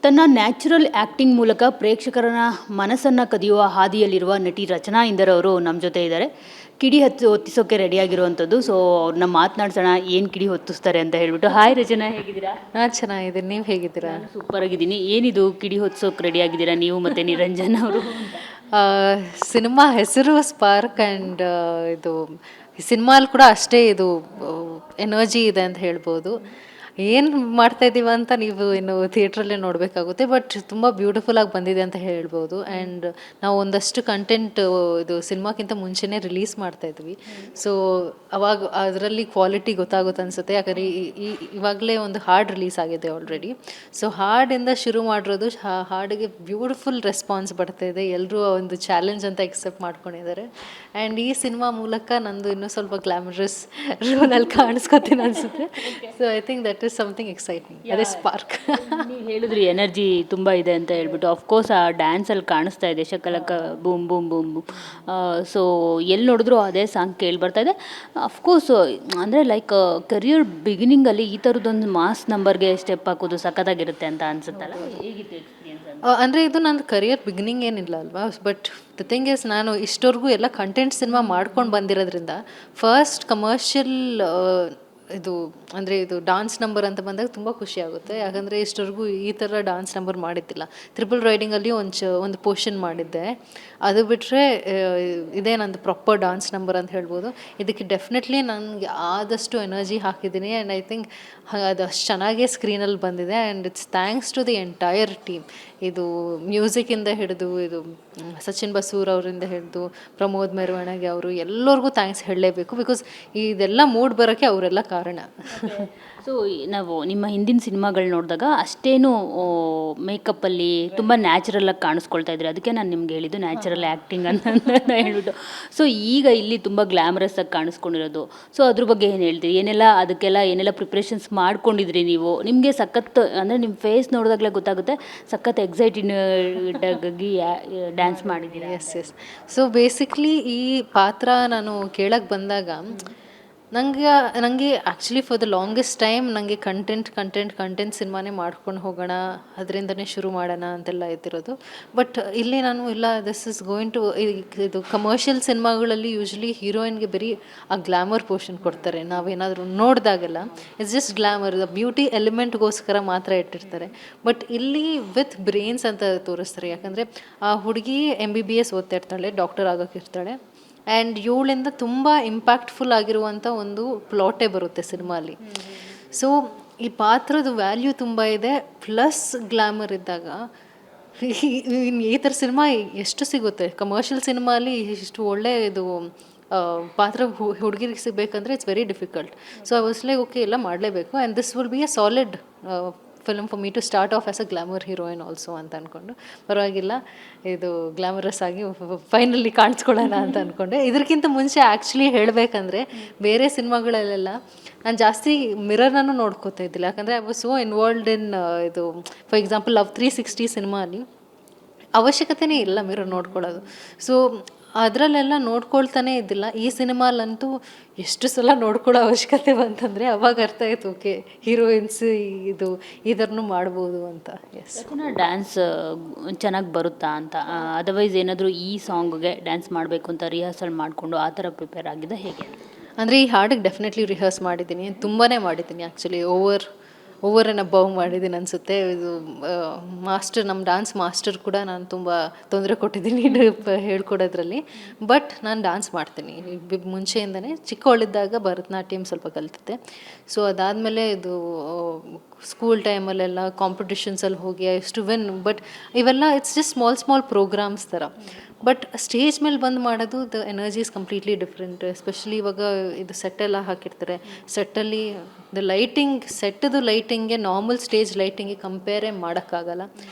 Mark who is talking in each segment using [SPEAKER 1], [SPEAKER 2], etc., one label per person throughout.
[SPEAKER 1] ತನ್ನ natural acting ಮೂಲಕ ಪ್ರೇಕ್ಷಕರನ್ನ ಮನಸ್ಸನ್ನು ಕದಿಯುವ ಹಾದಿಯಲ್ಲಿರುವ ನಟಿ ರಚನಾ ಇಂದರ್ ಅವರು ನಮ್ಮ ಜೊತೆ ಇದ್ದಾರೆ. ಕಿಡಿ ಹೊತ್ತಿಸೋಕೆ ರೆಡಿಯಾಗಿರುವಂಥದ್ದು. ಸೊ ಅವ್ರನ್ನ ಮಾತನಾಡ್ಸೋಣ, ಏನು ಕಿಡಿ ಹೊತ್ತಿಸ್ತಾರೆ ಅಂತ ಹೇಳ್ಬಿಟ್ಟು. ಹಾಯ್ ರಚನಾ, ಹೇಗಿದ್ದೀರಾ?
[SPEAKER 2] ನಾನು ಚೆನ್ನಾಗಿದ್ದೀನಿ, ನೀವು ಹೇಗಿದ್ದೀರಾ?
[SPEAKER 1] ಸೂಪರ್ ಆಗಿದ್ದೀನಿ. ಏನಿದು ಕಿಡಿ ಹೊತ್ತಿಸೋಕೆ ರೆಡಿಯಾಗಿದ್ದೀರಾ ನೀವು ಮತ್ತು ನಿರಂಜನ್ ಅವರು?
[SPEAKER 2] ಸಿನಿಮಾ ಹೆಸರು ಸ್ಪಾರ್ಕ್ ಆ್ಯಂಡ್ ಇದು ಸಿನಿಮಾಲ್ ಕೂಡ ಅಷ್ಟೇ ಇದು ಎನರ್ಜಿ ಇದೆ ಅಂತ ಹೇಳ್ಬೋದು. ಏನು ಮಾಡ್ತಾ ಇದ್ದೀವಿ ಅಂತ ನೀವು ಇನ್ನು ಥಿಯೇಟ್ರಲ್ಲೇ ನೋಡಬೇಕಾಗುತ್ತೆ. ಬಟ್ ತುಂಬ ಬ್ಯೂಟಿಫುಲ್ಲಾಗಿ ಬಂದಿದೆ ಅಂತ ಹೇಳ್ಬೋದು. ಆ್ಯಂಡ್ ನಾವು ಒಂದಷ್ಟು ಕಂಟೆಂಟ್ ಇದು ಸಿನಿಮಾಕ್ಕಿಂತ ಮುಂಚೆನೇ ರಿಲೀಸ್ ಮಾಡ್ತಾ ಇದ್ವಿ. ಸೊ ಅವಾಗ ಅದರಲ್ಲಿ ಕ್ವಾಲಿಟಿ ಗೊತ್ತಾಗುತ್ತೆ ಅನಿಸುತ್ತೆ. ಯಾಕಂದರೆ ಇವಾಗಲೇ ಒಂದು ಹಾಡು ರಿಲೀಸ್ ಆಗಿದೆ ಆಲ್ರೆಡಿ. ಸೊ ಹಾಡಿಂದ ಶುರು ಮಾಡಿರೋದು, ಹಾಡಿಗೆ ಬ್ಯೂಟಿಫುಲ್ ರೆಸ್ಪಾನ್ಸ್ ಬರ್ತಾ ಇದೆ. ಎಲ್ಲರೂ ಒಂದು ಚಾಲೆಂಜ್ ಅಂತ ಎಕ್ಸೆಪ್ಟ್ ಮಾಡ್ಕೊಂಡಿದ್ದಾರೆ. ಆ್ಯಂಡ್ ಈ ಸಿನಿಮಾ ಮೂಲಕ ನಂದು ಇನ್ನೂ ಸ್ವಲ್ಪ ಗ್ಲಾಮರಸ್ ರೋಲಲ್ಲಿ ಕಾಣಿಸ್ಕೊತೀನಿ ಅನಿಸುತ್ತೆ. So I think that is something exciting. ಅದೇ ಸ್ಪಾರ್ಕ್.
[SPEAKER 1] ನೀವು ಹೇಳಿದ್ರಿ ಎನರ್ಜಿ ತುಂಬ ಇದೆ ಅಂತ ಹೇಳ್ಬಿಟ್ಟು. ಅಫ್ಕೋರ್ಸ್ ಆ ಡ್ಯಾನ್ಸಲ್ಲಿ ಕಾಣಿಸ್ತಾ ಇದೆ, Shakalaka boom boom boom boom. So ಎಲ್ಲಿ ನೋಡಿದ್ರು ಅದೇ ಸಾಂಗ್ ಕೇಳಿ ಬರ್ತಾ ಇದೆ. ಅಫ್ಕೋರ್ಸ್ ಅಂದರೆ ಲೈಕ್ ಕರಿಯರ್ ಬಿಗಿನಿಂಗಲ್ಲಿ ಈ ಥರದ್ದೊಂದು ಮಾಸ್ ನಂಬರ್ಗೆ ಸ್ಟೆಪ್ ಹಾಕೋದು ಸಖತ್ತಾಗಿರುತ್ತೆ ಅಂತ ಅನ್ಸುತ್ತಲ್ಲ, ಹೇಗಿತ್ತು ಎಕ್ಸ್ಪೀರಿಯನ್ಸ್?
[SPEAKER 2] ಅಂದರೆ ಇದು ನನ್ನ ಕರಿಯರ್ ಬಿಗಿನಿಂಗ್ ಏನಿಲ್ಲ ಅಲ್ವಾ. ಬಟ್ ದ ಥಿಂಗ್ ಇಸ್, ನಾನು ಇಷ್ಟವರೆಗೂ ಎಲ್ಲ ಕಂಟೆಂಟ್ ಸಿನಿಮಾ ಮಾಡ್ಕೊಂಡು ಬಂದಿರೋದ್ರಿಂದ ಫಸ್ಟ್ ಕಮರ್ಷಿಯಲ್ ಇದು ಅಂದರೆ ಇದು ಡಾನ್ಸ್ ನಂಬರ್ ಅಂತ ಬಂದಾಗ ತುಂಬ ಖುಷಿ ಆಗುತ್ತೆ. ಯಾಕಂದರೆ ಇಷ್ಟವರೆಗೂ ಈ ಥರ ಡಾನ್ಸ್ ನಂಬರ್ ಮಾಡಿದ್ದಿಲ್ಲ. ಟ್ರಿಪಲ್ ರೈಡಿಂಗಲ್ಲಿ ಒಂದು ಪೋರ್ಷನ್ ಮಾಡಿದ್ದೆ. ಅದು ಬಿಟ್ಟರೆ ಇದೇ ನಂದು ಪ್ರಾಪರ್ ಡಾನ್ಸ್ ನಂಬರ್ ಅಂತ ಹೇಳ್ಬೋದು. ಇದಕ್ಕೆ ಡೆಫಿನೆಟ್ಲಿ ನನಗೆ ಆದಷ್ಟು ಎನರ್ಜಿ ಹಾಕಿದ್ದೀನಿ. ಆ್ಯಂಡ್ ಐ ಥಿಂಕ್ ಅದು ಅಷ್ಟು ಚೆನ್ನಾಗೇ ಸ್ಕ್ರೀನಲ್ಲಿ ಬಂದಿದೆ. And it's thanks to the entire team. ಇದು ಮ್ಯೂಸಿಕ್ಕಿಂದ ಹಿಡಿದು ಇದು ಸಚಿನ್ ಬಸೂರ್ ಅವರಿಂದ ಹಿಡಿದು ಪ್ರಮೋದ್ ಮೆರವಣಿಗೆ ಅವರು ಎಲ್ಲರಿಗೂ ಥ್ಯಾಂಕ್ಸ್ ಹೇಳಲೇಬೇಕು. ಬಿಕಾಸ್ ಇದೆಲ್ಲ ಮೂಡ್ ಬರೋಕ್ಕೆ ಅವರೆಲ್ಲ ಕಾರಣ.
[SPEAKER 1] ಸೊ ನಾವು ನಿಮ್ಮ ಹಿಂದಿನ ಸಿನಿಮಾಗಳು ನೋಡಿದಾಗ ಅಷ್ಟೇನು ಮೇಕಪ್ಪಲ್ಲಿ ತುಂಬ ನ್ಯಾಚುರಲಾಗಿ ಕಾಣಿಸ್ಕೊಳ್ತಾ ಇದ್ರಿ. ಅದಕ್ಕೆ ನಾನು ನಿಮ್ಗೆ ಹೇಳಿದ್ದು ನ್ಯಾಚುರಲ್ ಆ್ಯಕ್ಟಿಂಗ್ ಅಂತ ಹೇಳ್ಬಿಟ್ಟು. ಸೊ ಈಗ ಇಲ್ಲಿ ತುಂಬ ಗ್ಲಾಮರಸ್ ಆಗಿ ಕಾಣಿಸ್ಕೊಂಡಿರೋದು. ಸೊ ಅದ್ರ ಬಗ್ಗೆ ಏನು ಹೇಳ್ತೀರಿ? ಅದಕ್ಕೆಲ್ಲ ಏನೆಲ್ಲ ಪ್ರಿಪ್ರೇಷನ್ಸ್ ಮಾಡ್ಕೊಂಡಿದ್ರಿ ನೀವು? ನಿಮಗೆ ಸಖತ್ ಅಂದರೆ ನಿಮ್ಮ ಫೇಸ್ ನೋಡಿದಾಗಲೇ ಗೊತ್ತಾಗುತ್ತೆ ಸಖತ್ ಎಕ್ಸೈಟೆಡ್ ಆಗಿ ಡ್ಯಾನ್ಸ್ ಮಾಡಿದ್ದೀರಾ.
[SPEAKER 2] ಎಸ್. ಸೊ ಬೇಸಿಕ್ಲಿ ಈ ಪಾತ್ರ ನಾನು ಕೇಳಕ್ಕೆ ಬಂದಾಗ ನನಗೆ actually for the longest time ನನಗೆ ಕಂಟೆಂಟ್ ಸಿನಿಮಾನೇ ಮಾಡ್ಕೊಂಡು ಹೋಗೋಣ, ಅದರಿಂದನೇ ಶುರು ಮಾಡೋಣ ಅಂತೆಲ್ಲ ಇದ್ದಿರೋದು. ಬಟ್ ಇಲ್ಲಿ ನಾನು ಇಲ್ಲ, ದಿಸ್ ಇಸ್ ಗೋಯಿಂಗ್ ಟು ಇದು ಕಮರ್ಷಿಯಲ್ ಸಿನಿಮಾಗಳಲ್ಲಿ ಯೂಶ್ವಲಿ ಹೀರೋಯಿನ್ಗೆ ಬರೀ ಆ ಗ್ಲಾಮರ್ ಪೋರ್ಷನ್ ಕೊಡ್ತಾರೆ. ನಾವೇನಾದರೂ ನೋಡಿದಾಗೆಲ್ಲ ಇಟ್ಸ್ ಜಸ್ಟ್ ಗ್ಲಾಮರ್, ಬ್ಯೂಟಿ ಎಲಿಮೆಂಟ್ಗೋಸ್ಕರ ಮಾತ್ರ ಇಟ್ಟಿರ್ತಾರೆ. ಬಟ್ ಇಲ್ಲಿ ವಿತ್ ಬ್ರೈನ್ಸ್ ಅಂತ ತೋರಿಸ್ತಾರೆ. ಯಾಕಂದರೆ ಆ ಹುಡುಗಿ MBBS ಓದ್ತಾ ಇರ್ತಾಳೆ, ಡಾಕ್ಟರ್ ಆಗೋಕ್ಕಿರ್ತಾಳೆ. ಆ್ಯಂಡ್ ಇವಳಿಂದ ತುಂಬ ಇಂಪ್ಯಾಕ್ಟ್ಫುಲ್ ಆಗಿರುವಂಥ ಒಂದು ಪ್ಲಾಟೇ ಬರುತ್ತೆ ಸಿನಿಮಾಲಿ. ಸೊ ಈ ಪಾತ್ರದ ವ್ಯಾಲ್ಯೂ ತುಂಬ ಇದೆ, ಪ್ಲಸ್ ಗ್ಲಾಮರ್ ಇದ್ದಾಗ ಈ ಥರ ಸಿನಿಮಾ ಎಷ್ಟು ಸಿಗುತ್ತೆ? ಕಮರ್ಷಿಯಲ್ ಸಿನಿಮಾಲಿ ಇಷ್ಟು ಒಳ್ಳೆ ಇದು ಪಾತ್ರ ಹುಡುಗಿರಿಗೆ ಸಿಗಬೇಕಂದ್ರೆ it's very difficult. So I was like okay, ಎಲ್ಲ ಮಾಡಲೇಬೇಕು. And this will be a solid film for me to start off as a glamour heroine also ಅಂತ ಅಂದ್ಕೊಂಡು, ಪರವಾಗಿಲ್ಲ ಇದು ಗ್ಲಾಮರಸ್ ಆಗಿ ಫೈನಲಿ ಕಾಣಿಸ್ಕೊಳ್ಳೋಣ ಅಂತ ಅಂದ್ಕೊಂಡೆ. ಇದಕ್ಕಿಂತ ಮುಂಚೆ ಆ್ಯಕ್ಚುಲಿ ಹೇಳಬೇಕಂದ್ರೆ ಬೇರೆ ಸಿನಿಮಾಗಳಲ್ಲೆಲ್ಲ ನಾನು ಜಾಸ್ತಿ ಮಿರರ್ನೂ ನೋಡ್ಕೋತಾ ಇದ್ದಿಲ್ಲ. ಯಾಕಂದರೆ I was so involved in ಇದು ಫಾರ್ ಎಕ್ಸಾಂಪಲ್ ಲವ್ 360 ಸಿನಿಮಾಲಿ ಅವಶ್ಯಕತೆನೇ ಇಲ್ಲ ಮಿರರ್ ನೋಡ್ಕೊಳ್ಳೋದು. ಸೊ ಅದರಲ್ಲೆಲ್ಲ ನೋಡ್ಕೊಳ್ತಾನೆ ಇದ್ದಿಲ್ಲ. ಈ ಸಿನಿಮಾಲಂತೂ ಎಷ್ಟು ಸಲ ನೋಡ್ಕೊಳ್ಳೋ ಅವಶ್ಯಕತೆ ಬಂತಂದರೆ ಅವಾಗ ಅರ್ಥ ಆಯಿತು, ಓಕೆ ಹೀರೋಯಿನ್ಸ್ ಇದು ಇದನ್ನು ಮಾಡ್ಬೋದು ಅಂತ. ಎಸ್,
[SPEAKER 1] ಡ್ಯಾನ್ಸ್ ಚೆನ್ನಾಗಿ ಬರುತ್ತಾ ಅಂತ, ಅದರ್ವೈಸ್ ಏನಾದರೂ ಈ ಸಾಂಗ್ಗೆ ಡ್ಯಾನ್ಸ್ ಮಾಡಬೇಕು ಅಂತ ರಿಹರ್ಸಲ್ ಮಾಡಿಕೊಂಡು ಆ ಥರ ಪ್ರಿಪೇರ್ ಆಗಿದೆ ಹೇಗೆ?
[SPEAKER 2] ಅಂದರೆ ಈ ಹಾಡಿಗೆ ಡೆಫಿನೆಟ್ಲಿ ರಿಹರ್ಸ್ ಮಾಡಿದ್ದೀನಿ, ತುಂಬಾ ಮಾಡಿದ್ದೀನಿ. ಆ್ಯಕ್ಚುಲಿ ಓವರ್ ಆ್ಯಂಡ್ ಅಬವ್ ಮಾಡಿದ್ದೀನಿ ಅನಿಸುತ್ತೆ. ಇದು ನಮ್ಮ ಡ್ಯಾನ್ಸ್ ಮಾಸ್ಟರ್ ಕೂಡ ನಾನು ತುಂಬ ತೊಂದರೆ ಕೊಟ್ಟಿದ್ದೀನಿ ಹೇಳ್ಕೊಡೋದ್ರಲ್ಲಿ. ಬಟ್ ನಾನು ಡ್ಯಾನ್ಸ್ ಮಾಡ್ತೀನಿ ಮುಂಚೆಯಿಂದನೇ. ಚಿಕ್ಕವಳಿದ್ದಾಗ ಭರತನಾಟ್ಯಂ ಸ್ವಲ್ಪ ಕಲಿತಿದ್ದೆ. ಸೊ ಅದಾದಮೇಲೆ ಇದು ಸ್ಕೂಲ್ ಟೈಮಲ್ಲೆಲ್ಲ ಕಾಂಪಿಟಿಷನ್ಸಲ್ಲಿ ಹೋಗಿ ಎಷ್ಟು ವಿನ್. ಬಟ್ ಇವೆಲ್ಲ ಇಟ್ಸ್ ಜಸ್ಟ್ ಸ್ಮಾಲ್ ಪ್ರೋಗ್ರಾಮ್ಸ್ ಥರ. ಬಟ್ ಸ್ಟೇಜ್ ಮೇಲೆ ಬಂದು ಮಾಡೋದು the energy is completely different. Especially ಇವಾಗ ಇದು ಸೆಟ್ಟೆಲ್ಲ ಹಾಕಿರ್ತಾರೆ. ಸೆಟ್ಟಲ್ಲಿ ದ ಸೆಟ್ಟದು ಲೈಟಿಂಗ್ಗೆ ನಾರ್ಮಲ್ ಸ್ಟೇಜ್ ಲೈಟಿಂಗ್ಗೆ ಕಂಪೇರೇ ಮಾಡೋಕ್ಕಾಗಲ್ಲ.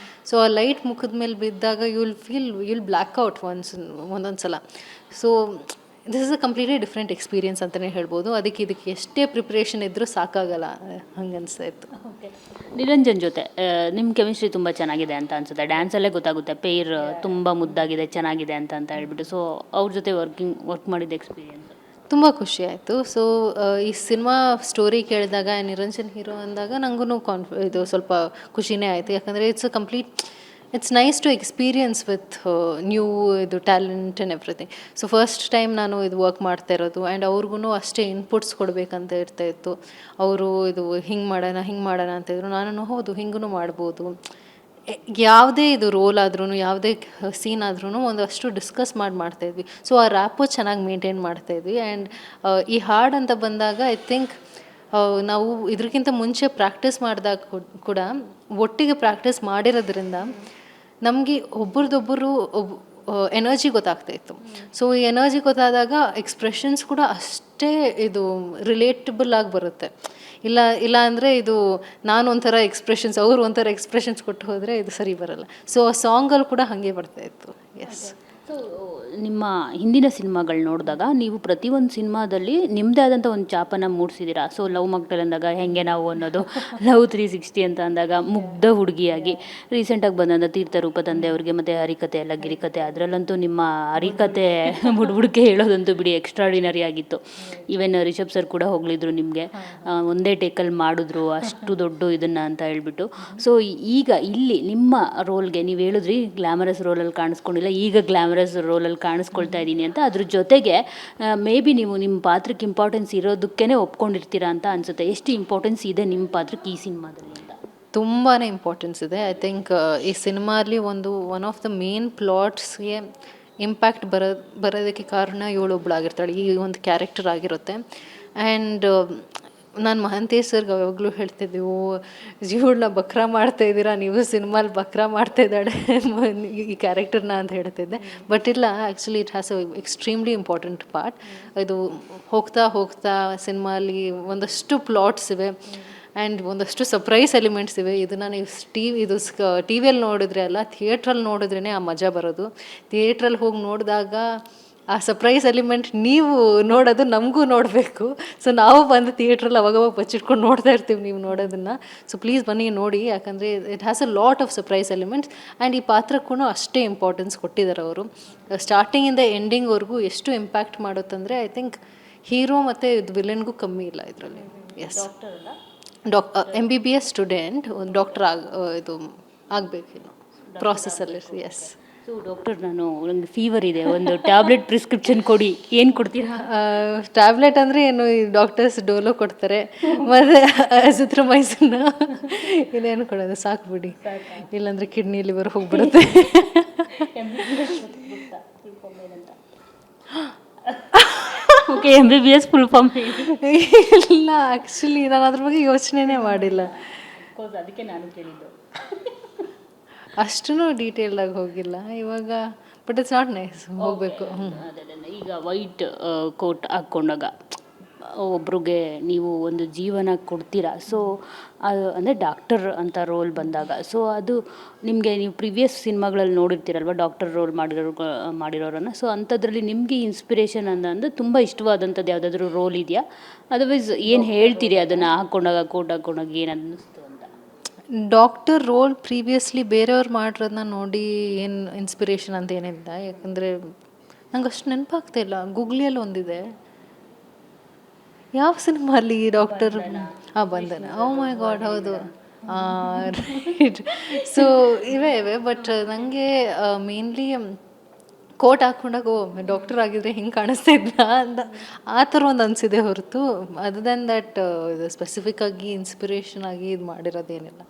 [SPEAKER 2] ಸೊ ಆ ಲೈಟ್ ಮುಖದ ಮೇಲೆ ಬಿದ್ದಾಗ ಯುಲ್ ಬ್ಲ್ಯಾಕ್ಔಟ್ ಒಂದೊಂದು ಸಲ. So this is a completely different experience ಅಂತಲೇ ಹೇಳ್ಬೋದು. ಇದಕ್ಕೆ ಎಷ್ಟೇ ಪ್ರಿಪ್ರೇಷನ್ ಇದ್ದರೂ ಸಾಕಾಗಲ್ಲ, ಹಂಗೆ ಅನಿಸ್ತಾ ಇತ್ತು.
[SPEAKER 1] ನಿರಂಜನ್ ಜೊತೆ ನಿಮ್ಮ ಕೆಮಿಸ್ಟ್ರಿ ತುಂಬ ಚೆನ್ನಾಗಿದೆ ಅಂತ ಅನ್ಸುತ್ತೆ. ಡ್ಯಾನ್ಸಲ್ಲೇ ಗೊತ್ತಾಗುತ್ತೆ ಪೇರ್ ತುಂಬ ಮುದ್ದಾಗಿದೆ, ಚೆನ್ನಾಗಿದೆ ಅಂತ ಹೇಳ್ಬಿಟ್ಟು. ಸೊ ಅವ್ರ ಜೊತೆ ವರ್ಕ್ ಮಾಡಿದ ಎಕ್ಸ್ಪೀರಿಯನ್ಸ್?
[SPEAKER 2] ತುಂಬ ಖುಷಿ ಆಯಿತು. ಸೊ ಈ ಸಿನಿಮಾ ಸ್ಟೋರಿ ಕೇಳಿದಾಗ ನಿರಂಜನ್ ಹೀರೋ ಅಂದಾಗ ನನಗೂ ಇದು ಸ್ವಲ್ಪ ಖುಷಿನೇ ಆಯಿತು. ಯಾಕಂದರೆ it's nice to experience with new ಇದು talent and everything. So first time ನಾನು ಇದು ವರ್ಕ್ ಮಾಡ್ತಾ ಇರೋದು ಆ್ಯಂಡ್ ಅವ್ರಿಗೂ ಅಷ್ಟೇ ಇನ್ಪುಟ್ಸ್ ಕೊಡಬೇಕಂತ ಇರ್ತಾಯಿತ್ತು. ಅವರು ಇದು ಹಿಂಗೆ ಮಾಡೋಣ ಅಂತಿದ್ರು. ನಾನು ಹೌದು ಹಿಂಗೂ ಮಾಡ್ಬೋದು, ಯಾವುದೇ ಇದು ರೋಲ್ ಆದ್ರೂ ಯಾವುದೇ ಸೀನ್ ಆದ್ರೂ ಒಂದಷ್ಟು ಡಿಸ್ಕಸ್ ಮಾಡ್ತಾಯಿದ್ವಿ. ಸೊ ಆ ರ್ಯಾಪು ಚೆನ್ನಾಗಿ ಮೇಂಟೈನ್ ಮಾಡ್ತಾಯಿದ್ವಿ. ಆ್ಯಂಡ್ ಈ ಹಾಡು ಅಂತ ಬಂದಾಗ ಐ ಥಿಂಕ್ ನಾವು ಇದಕ್ಕಿಂತ ಮುಂಚೆ ಪ್ರಾಕ್ಟೀಸ್ ಮಾಡಿದಾಗ ಕೂಡ ಒಟ್ಟಿಗೆ ಪ್ರಾಕ್ಟೀಸ್ ಮಾಡಿರೋದ್ರಿಂದ ನಮಗೆ ಒಬ್ರದ್ದೊಬ್ಬರು ಎನರ್ಜಿ ಗೊತ್ತಾಗ್ತಾಯಿತ್ತು. ಸೊ ಈ ಎನರ್ಜಿ ಗೊತ್ತಾದಾಗ ಎಕ್ಸ್ಪ್ರೆಷನ್ಸ್ ಕೂಡ ಅಷ್ಟೇ ಇದು ರಿಲೇಟಬಲ್ ಆಗಿ ಬರುತ್ತೆ. ಇಲ್ಲ ಅಂದರೆ ಇದು ನಾನು ಒಂಥರ ಎಕ್ಸ್ಪ್ರೆಷನ್ಸ್, ಅವರು ಒಂಥರ ಎಕ್ಸ್ಪ್ರೆಷನ್ಸ್ ಕೊಟ್ಟು ಹೋದರೆ ಇದು ಸರಿ ಬರಲ್ಲ. ಸೊ ಆ ಸಾಂಗಲ್ಲಿ ಕೂಡ ಹಾಗೆ ಬರ್ತಾಯಿತ್ತು. ಎಸ್.
[SPEAKER 1] ಸೊ ನಿಮ್ಮ ಹಿಂದಿನ ಸಿನಿಮಾಗಳು ನೋಡಿದಾಗ ನೀವು ಪ್ರತಿಯೊಂದು ಸಿನಿಮಾದಲ್ಲಿ ನಿಮ್ಮದೇ ಆದಂಥ ಒಂದು ಛಾಪನ್ನು ಮೂಡಿಸಿದ್ದೀರಾ. ಸೊ ಲವ್ ಮಕ್ಟಲ್ ಅಂದಾಗ ಹೆಂಗೆ ನಾವು ಅನ್ನೋದು, ಲವ್ 360 ಅಂತ ಅಂದಾಗ ಮುಗ್ಧ ಹುಡುಗಿಯಾಗಿ, ರೀಸೆಂಟಾಗಿ ಬಂದಂಥ ತೀರ್ಥರೂಪ ತಂದೆ ಅವ್ರಿಗೆ, ಮತ್ತು ಹರಿಕತೆ ಎಲ್ಲ ಗಿರಿಕತೆ, ಅದರಲ್ಲಂತೂ ನಿಮ್ಮ ಹರಿಕತೆ ಬುಡ್ಬುಡ್ಕೆ ಹೇಳೋದಂತೂ ಬಿಡಿ ಎಕ್ಸ್ಟ್ರಾಡಿನರಿ ಆಗಿತ್ತು. ಈವನ್ ರಿಷಬ್ ಸರ್ ಕೂಡ ಹೋಗಲಿದ್ರು ನಿಮಗೆ, ಒಂದೇ ಟೇಕಲ್ಲಿ ಮಾಡಿದ್ರು ಅಷ್ಟು ದೊಡ್ಡ ಇದನ್ನು ಅಂತ ಹೇಳ್ಬಿಟ್ಟು. ಸೊ ಈಗ ಇಲ್ಲಿ ನಿಮ್ಮ ರೋಲ್ಗೆ ನೀವು ಹೇಳಿದ್ರಿ ಗ್ಲಾಮರಸ್ ರೋಲಲ್ಲಿ ಕಾಣಿಸ್ಕೊಂಡಿಲ್ಲ, ಈಗ ಗ್ಲಾಮರಸ್ ರೋಲಲ್ಲಿ ಕಾಣಿಸ್ಕೊಳ್ತಾ ಇದ್ದೀನಿ ಅಂತ. ಅದ್ರ ಜೊತೆಗೆ ಮೇ ಬಿ ನೀವು ನಿಮ್ಮ ಪಾತ್ರಕ್ಕೆ ಇಂಪಾರ್ಟೆನ್ಸ್ ಇರೋದಕ್ಕೇ ಒಪ್ಕೊಂಡಿರ್ತೀರಾ ಅಂತ ಅನಿಸುತ್ತೆ. ಎಷ್ಟು ಇಂಪಾರ್ಟೆನ್ಸ್ ಇದೆ ನಿಮ್ಮ ಪಾತ್ರಕ್ಕೆ ಈ ಸಿನಿಮಾದಲ್ಲಿ ಅಂತ?
[SPEAKER 2] ತುಂಬಾ ಇಂಪಾರ್ಟೆನ್ಸ್ ಇದೆ. ಐ ಥಿಂಕ್ ಈ ಸಿನಿಮಾಲಿ ಒನ್ ಆಫ್ ದ ಮೇನ್ ಪ್ಲಾಟ್ಸ್ಗೆ ಇಂಪ್ಯಾಕ್ಟ್ ಬರೋದಕ್ಕೆ ಕಾರಣ ಇವಳೊಬ್ಳಾಗಿರ್ತಾಳೆ, ಈ ಒಂದು ಕ್ಯಾರೆಕ್ಟರ್ ಆಗಿರುತ್ತೆ. ಆ್ಯಂಡ್ ನಾನು ಮಹಂತೇಶ್ ಸರ್ಗೆ ಯಾವಾಗಲೂ ಹೇಳ್ತಿದ್ದೆ, ಇವಳನ್ನ ಬಕ್ರಾ ಮಾಡ್ತಾಯಿದ್ದೀರಾ ನೀವು, ಸಿನಿಮಾಲಿ ಬಕ್ರಾ ಮಾಡ್ತಾಯಿದ್ದಾಳೆ ಈ ಕ್ಯಾರೆಕ್ಟರ್ನ ಅಂತ ಹೇಳ್ತಿದ್ದೆ. ಬಟ್ ಇಲ್ಲ, actually it has a extremely important part. ಇದು ಹೋಗ್ತಾ ಸಿನಿಮಾಲಿ ಒಂದಷ್ಟು ಪ್ಲಾಟ್ಸ್ ಇವೆ ಆ್ಯಂಡ್ ಒಂದಷ್ಟು ಸರ್ಪ್ರೈಸ್ ಎಲಿಮೆಂಟ್ಸ್ ಇವೆ. ಇದನ್ನು ನೀವು ಟಿ ವಿಯಲ್ಲಿ ನೋಡಿದ್ರೆ ಅಲ್ಲ, ಥಿಯೇಟ್ರಲ್ಲಿ ನೋಡಿದ್ರೇ ಆ ಮಜಾ ಬರೋದು. ಥಿಯೇಟ್ರಲ್ಲಿ ಹೋಗಿ ನೋಡಿದಾಗ ಆ ಸರ್ಪ್ರೈಸ್ ಎಲಿಮೆಂಟ್ ನೀವು ನೋಡೋದು ನಮಗೂ ನೋಡಬೇಕು. ಸೊ ನಾವು ಬಂದು ಥಿಯೇಟ್ರಲ್ಲಿ ಅವಾಗವಾಗ ಬಚ್ಚಿಟ್ಕೊಂಡು ನೋಡ್ತಾ ಇರ್ತೀವಿ ನೀವು ನೋಡೋದನ್ನು. ಸೊ ಪ್ಲೀಸ್ ಬನ್ನಿ ನೋಡಿ, ಯಾಕಂದರೆ it has a lot of surprise elements. And ಈ ಪಾತ್ರಕ್ಕೂ ಅಷ್ಟೇ ಇಂಪಾರ್ಟೆನ್ಸ್ ಕೊಟ್ಟಿದ್ದಾರೆ ಅವರು. ಸ್ಟಾರ್ಟಿಂಗಿಂದ ಎಂಡಿಂಗ್ವರೆಗೂ ಎಷ್ಟು ಇಂಪ್ಯಾಕ್ಟ್ ಮಾಡುತ್ತಂದರೆ ಐ ಥಿಂಕ್ ಹೀರೋ ಮತ್ತು ಇದು ವಿಲನ್ಗೂ ಕಮ್ಮಿ ಇಲ್ಲ ಇದರಲ್ಲಿ. ಎಸ್. MBBS ಸ್ಟೂಡೆಂಟ್ ಡಾಕ್ಟರ್ ಇದು ಆಗಬೇಕಿನ್ನು ಪ್ರಾಸೆಸ್ಸಲ್ಲಿ. ಎಸ್.
[SPEAKER 1] ಸೊ ಡಾಕ್ಟರ್, ನನಗೆ ಫೀವರ್ ಇದೆ, ಒಂದು ಟ್ಯಾಬ್ಲೆಟ್ ಪ್ರಿಸ್ಕ್ರಿಪ್ಷನ್ ಕೊಡಿ. ಏನು ಕೊಡ್ತೀರಾ?
[SPEAKER 2] ಟ್ಯಾಬ್ಲೆಟ್ ಅಂದರೆ ಏನು, ಈ ಡಾಕ್ಟರ್ಸ್ ಡೋಲೋ ಕೊಡ್ತಾರೆ ಮತ್ತು ಅಜಿಥ್ರೊಮೈಸಿನ್, ಇನ್ನೇನು ಕೊಡೋದು, ಸಾಕು ಬಿಡಿ, ಇಲ್ಲಾಂದರೆ ಕಿಡ್ನಿ ಲಿವರ್ ಹೋಗ್ಬಿಡುತ್ತೆ.
[SPEAKER 1] ಓಕೆ, MBBS ಫುಲ್ ಫಾರ್ಮ್
[SPEAKER 2] ಇಲ್ಲ, ಆ್ಯಕ್ಚುಲಿ ನಾನು ಅದ್ರ ಬಗ್ಗೆ ಯೋಚನೆನೇ ಮಾಡಿಲ್ಲ,
[SPEAKER 1] ಅದಕ್ಕೆ ನಾನು ಕೇಳಿದ್ದು.
[SPEAKER 2] ಅಷ್ಟೂ ಡೀಟೇಲ್ಡಾಗಿ ಹೋಗಿಲ್ಲ ಇವಾಗ. ಬಟ್ ಇಟ್ಸ್ ನಾಟ್ ನೈಸ್, ಹೋಗಬೇಕು.
[SPEAKER 1] ಈಗ ವೈಟ್ ಕೋಟ್ ಹಾಕ್ಕೊಂಡಾಗ ಒಬ್ರಿಗೆ ನೀವು ಒಂದು ಜೀವನ ಕೊಡ್ತೀರಾ. ಸೊ ಅದು ಅಂದರೆ ಡಾಕ್ಟರ್ ಅಂತ ರೋಲ್ ಬಂದಾಗ, ಸೊ ಅದು ನಿಮಗೆ, ನೀವು ಪ್ರಿವಿಯಸ್ ಸಿನಿಮಾಗಳಲ್ಲಿ ನೋಡಿರ್ತೀರಲ್ವ ಡಾಕ್ಟರ್ ರೋಲ್ ಮಾಡಿರೋರನ್ನು. ಸೊ ಅಂಥದ್ರಲ್ಲಿ ನಿಮಗೆ ಇನ್ಸ್ಪಿರೇಷನ್ ಅಂದರೆ ತುಂಬ ಇಷ್ಟವಾದಂಥದ್ದು ಯಾವುದಾದ್ರೂ ರೋಲ್ ಇದೆಯಾ? ಅದರ್ವೈಸ್ ಏನು ಹೇಳ್ತೀರಿ ಅದನ್ನು ಹಾಕ್ಕೊಂಡಾಗ, ಕೋಟ್ ಹಾಕ್ಕೊಂಡಾಗ ಏನು ಅನ್ನಿಸ್ತು ಅಂತ?
[SPEAKER 2] ಡಾಕ್ಟರ್ ರೋಲ್ ಪ್ರೀವಿಯಸ್ಲಿ ಬೇರೆಯವ್ರು ಮಾಡಿರೋದನ್ನ ನೋಡಿ ಏನು ಇನ್ಸ್ಪಿರೇಷನ್ ಅಂತ ಏನಿಲ್ಲ, ಯಾಕಂದರೆ ನಂಗೆ ಅಷ್ಟು ನೆನಪಾಗ್ತಾ ಇಲ್ಲ. ಗೂಗ್ಲಿಯಲ್ಲಿ ಒಂದಿದೆ, ಯಾವ ಸಿನಿಮಾಲಿ ಡಾಕ್ಟರ್ ಬಂಧನ, ಓ ಮೈ ಗಾಡ್, ಹೌದು, ರೈಟ್. ಸೊ ಇವೆ. ಬಟ್ ನನಗೆ ಮೇನ್ಲಿ ಕೋಟ್ ಹಾಕ್ಕೊಂಡಾಗ ಡಾಕ್ಟರ್ ಆಗಿದ್ರೆ ಹಿಂಗೆ ಕಾಣಿಸ್ತಾ ಇದ್ದ ಅಂತ ಆ ಥರ ಒಂದು ಅನಿಸಿದೆ ಹೊರತು ಅದರ್ ದೆನ್ ದಟ್ ಇದು ಸ್ಪೆಸಿಫಿಕ್ಕಾಗಿ ಇನ್ಸ್ಪಿರೇಷನ್ ಆಗಿ ಇದು ಮಾಡಿರೋದೇನಿಲ್ಲ.